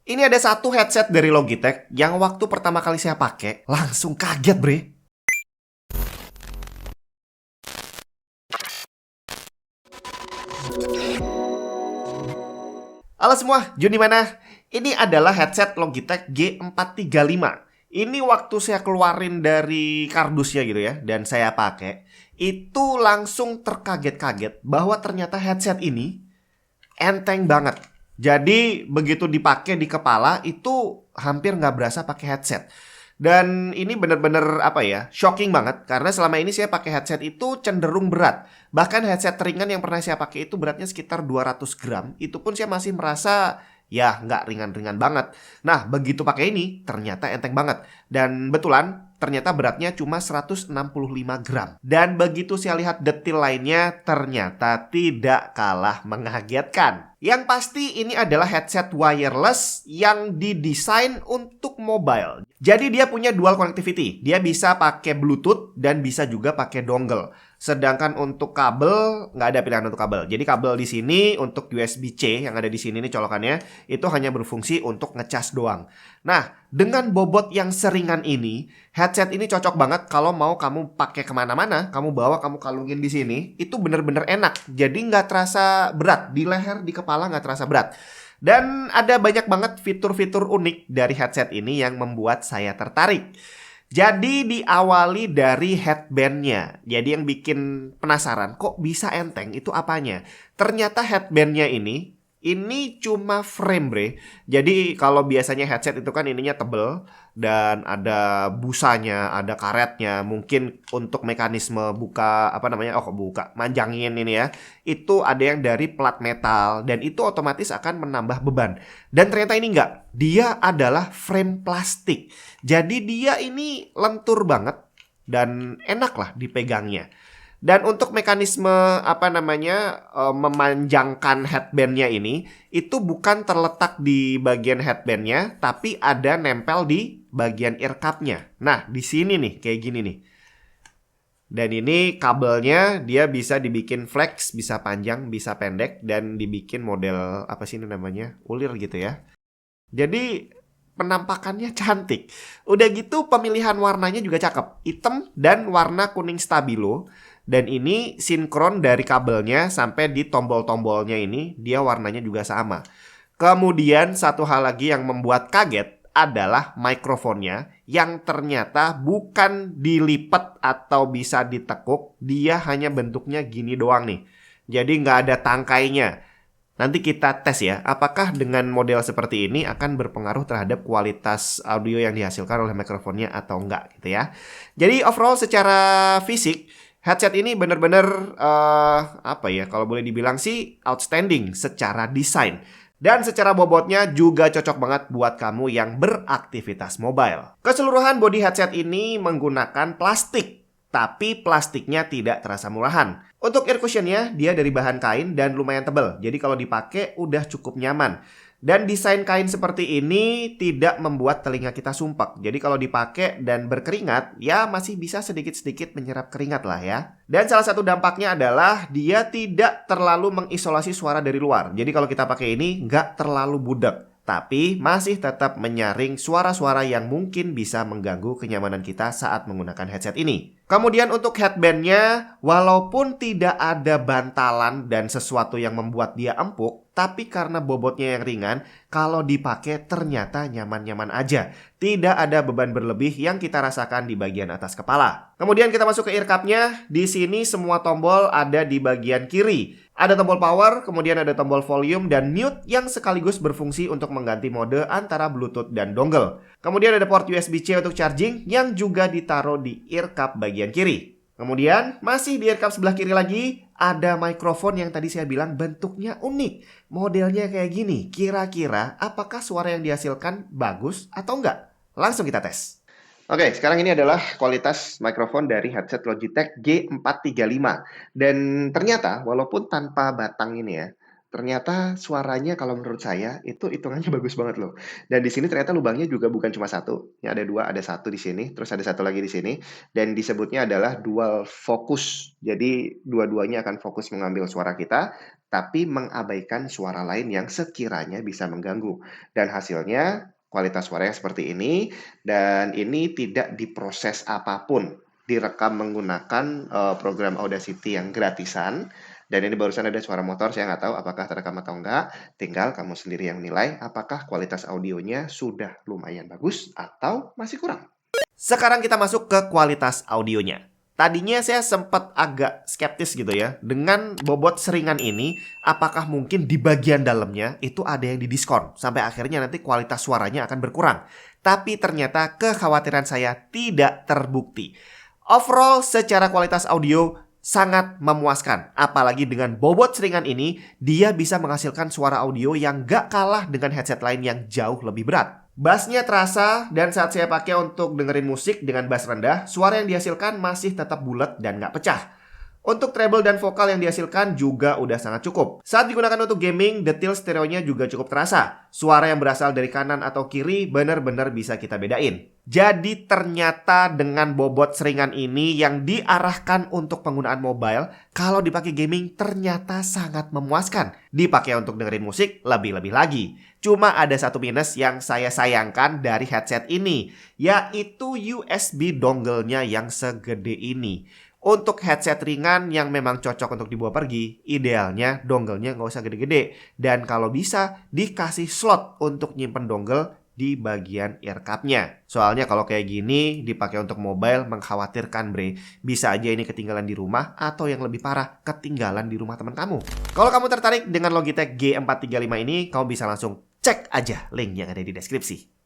Ini ada satu headset dari Logitech yang waktu pertama kali saya pakai langsung kaget, bre. Halo semua, Jun di mana? Ini adalah headset Logitech G435. Ini waktu saya keluarin dari kardusnya gitu ya, dan saya pakai, itu langsung terkaget-kaget bahwa ternyata headset ini enteng banget. Jadi begitu dipakai di kepala itu hampir nggak berasa pakai headset. Dan ini bener-bener apa ya, shocking banget. Karena selama ini saya pakai headset itu cenderung berat. Bahkan headset ringan yang pernah saya pakai itu beratnya sekitar 200 gram. Itu pun saya masih merasa ya nggak ringan-ringan banget. Nah begitu pakai ini ternyata enteng banget. Dan betulan ternyata beratnya cuma 165 gram. Dan begitu saya lihat detail lainnya ternyata tidak kalah mengagetkan. Yang pasti ini adalah headset wireless yang didesain untuk mobile. Jadi dia punya dual connectivity. Dia bisa pakai Bluetooth dan bisa juga pakai dongle. Sedangkan untuk kabel nggak ada pilihan untuk kabel. Jadi kabel di sini untuk USB-C yang ada di sini nih colokannya itu hanya berfungsi untuk ngecas doang. Nah, dengan bobot yang seringan ini, headset ini cocok banget kalau mau kamu pakai kemana-mana, kamu bawa, kamu kalungin di sini, itu bener-bener enak. Jadi nggak terasa berat di leher, di kepala nggak terasa berat. Dan ada banyak banget fitur-fitur unik dari headset ini yang membuat saya tertarik. Jadi diawali dari headbandnya. Jadi yang bikin penasaran, kok bisa enteng? Itu apanya? Ternyata headbandnya ini cuma frame, bre. Jadi kalau biasanya headset itu kan ininya tebel dan ada busanya, ada karetnya. Mungkin untuk mekanisme buka apa namanya? Oh, buka, manjangin ini ya. Itu ada yang dari plat metal dan itu otomatis akan menambah beban. Dan ternyata ini enggak. Dia adalah frame plastik. Jadi dia ini lentur banget dan enak lah dipegangnya. Dan untuk mekanisme apa namanya memanjangkan headbandnya ini itu bukan terletak di bagian headbandnya, tapi ada nempel di bagian ear cup-nya. Nah di sini nih kayak gini nih. Dan ini kabelnya dia bisa dibikin flex, bisa panjang, bisa pendek, dan dibikin model apa sih ini namanya ulir gitu ya. Jadi penampakannya cantik. Udah gitu pemilihan warnanya juga cakep. Hitam dan warna kuning stabilo. Dan ini sinkron dari kabelnya sampai di tombol-tombolnya ini dia warnanya juga sama. Kemudian satu hal lagi yang membuat kaget adalah mikrofonnya yang ternyata bukan dilipat atau bisa ditekuk. Dia hanya bentuknya gini doang nih. Jadi nggak ada tangkainya. Nanti kita tes ya, apakah dengan model seperti ini akan berpengaruh terhadap kualitas audio yang dihasilkan oleh mikrofonnya atau enggak gitu ya. Jadi overall secara fisik, headset ini benar-benar apa ya, kalau boleh dibilang sih outstanding secara desain. Dan secara bobotnya juga cocok banget buat kamu yang beraktivitas mobile. Keseluruhan body headset ini menggunakan plastik, tapi plastiknya tidak terasa murahan. Untuk ear cushionnya, dia dari bahan kain dan lumayan tebal. Jadi kalau dipakai udah cukup nyaman. Dan desain kain seperti ini tidak membuat telinga kita sumpek. Jadi kalau dipakai dan berkeringat, ya masih bisa sedikit-sedikit menyerap keringat lah ya. Dan salah satu dampaknya adalah dia tidak terlalu mengisolasi suara dari luar. Jadi kalau kita pakai ini nggak terlalu budak. Tapi masih tetap menyaring suara-suara yang mungkin bisa mengganggu kenyamanan kita saat menggunakan headset ini. Kemudian untuk headbandnya, walaupun tidak ada bantalan dan sesuatu yang membuat dia empuk, tapi karena bobotnya yang ringan, kalau dipakai ternyata nyaman-nyaman aja. Tidak ada beban berlebih yang kita rasakan di bagian atas kepala. Kemudian kita masuk ke ear cup-nya. Di sini semua tombol ada di bagian kiri. Ada tombol power, kemudian ada tombol volume dan mute yang sekaligus berfungsi untuk mengganti mode antara Bluetooth dan dongle. Kemudian ada port USB-C untuk charging yang juga ditaruh di ear cup bagian kiri. Kemudian masih di ear cup sebelah kiri lagi ada mikrofon yang tadi saya bilang bentuknya unik. Modelnya kayak gini. Kira-kira apakah suara yang dihasilkan bagus atau enggak? Langsung kita tes. Oke, sekarang ini adalah kualitas mikrofon dari headset Logitech G435. Dan ternyata walaupun tanpa batang ini ya, ternyata suaranya kalau menurut saya itu hitungannya bagus banget loh. Dan di sini ternyata lubangnya juga bukan cuma satu. Ini ada dua, ada satu di sini, terus ada satu lagi di sini. Dan disebutnya adalah dual focus. Jadi dua-duanya akan fokus mengambil suara kita. tapi mengabaikan suara lain yang sekiranya bisa mengganggu. Dan hasilnya kualitas suaranya seperti ini, dan ini tidak diproses apapun. Direkam menggunakan program Audacity yang gratisan. Dan ini barusan ada suara motor, saya nggak tahu apakah terekam atau enggak. Tinggal kamu sendiri yang nilai apakah kualitas audionya sudah lumayan bagus atau masih kurang. Sekarang kita masuk ke kualitas audionya. Tadinya saya sempat agak skeptis gitu ya, dengan bobot seringan ini, apakah mungkin di bagian dalamnya itu ada yang didiskon, sampai akhirnya nanti kualitas suaranya akan berkurang. Tapi ternyata kekhawatiran saya tidak terbukti. Overall secara kualitas audio sangat memuaskan. Apalagi dengan bobot seringan ini, dia bisa menghasilkan suara audio yang gak kalah dengan headset lain yang jauh lebih berat. Bassnya terasa, dan saat saya pakai untuk dengerin musik dengan bass rendah, suara yang dihasilkan masih tetap bulat dan gak pecah. Untuk treble dan vokal yang dihasilkan juga udah sangat cukup. Saat digunakan untuk gaming, detail stereonya juga cukup terasa. Suara yang berasal dari kanan atau kiri benar-benar bisa kita bedain. Jadi ternyata dengan bobot seringan ini yang diarahkan untuk penggunaan mobile, kalau dipakai gaming ternyata sangat memuaskan. Dipakai untuk dengerin musik lebih-lebih lagi. Cuma ada satu minus yang saya sayangkan dari headset ini, yaitu USB dongle-nya yang segede ini. Untuk headset ringan yang memang cocok untuk dibawa pergi, idealnya dongle-nya nggak usah gede-gede. Dan kalau bisa, dikasih slot untuk nyimpen dongle di bagian ear cup-nya. Soalnya kalau kayak gini, dipakai untuk mobile mengkhawatirkan bre. Bisa aja ini ketinggalan di rumah, atau yang lebih parah, ketinggalan di rumah teman kamu. Kalau kamu tertarik dengan Logitech G435 ini, kamu bisa langsung cek aja link yang ada di deskripsi.